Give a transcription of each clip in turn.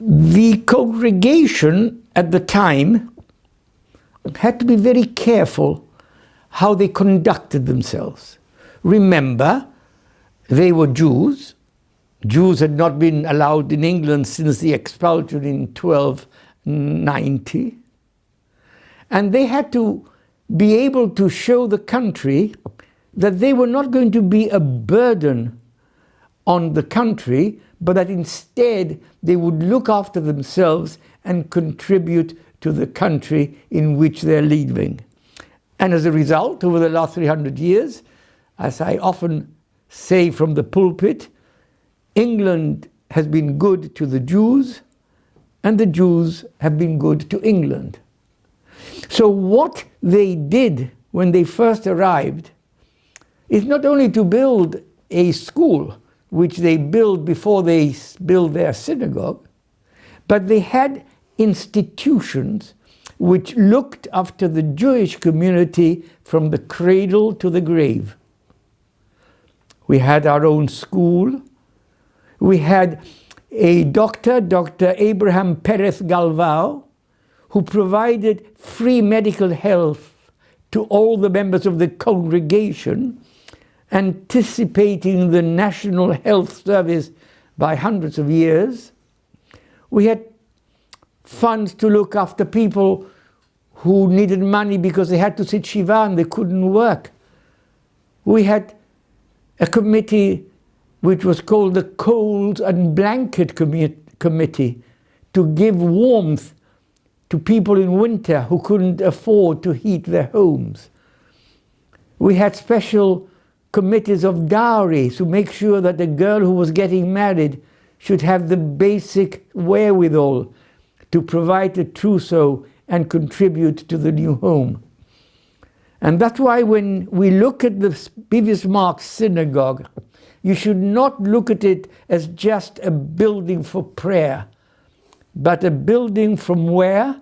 The congregation at the time had to be very careful how they conducted themselves. Remember, they were Jews. Jews had not been allowed in England since the expulsion in 1290. And they had to be able to show the country that they were not going to be a burden on the country, but that instead they would look after themselves and contribute to the country in which they're living. And as a result, over the last 300 years, as I often say from the pulpit, England has been good to the Jews, and the Jews have been good to England. So what they did when they first arrived is not only to build a school, which they built before they built their synagogue, but they had institutions which looked after the Jewish community from the cradle to the grave. We had our own school. We had a doctor, Dr. Abraham Perez Galvao, who provided free medical health to all the members of the congregation, anticipating the National Health Service by hundreds of years. We had funds to look after people who needed money because they had to sit Shiva and they couldn't work. We had a committee which was called the Coals and Blanket Committee to give warmth to people in winter who couldn't afford to heat their homes. We had special committees of dowry to make sure that the girl who was getting married should have the basic wherewithal to provide a trousseau and contribute to the new home. And that's why when we look at the Bismarck synagogue, you should not look at it as just a building for prayer, but a building from where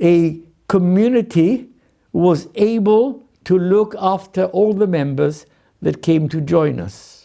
a community was able to look after all the members that came to join us.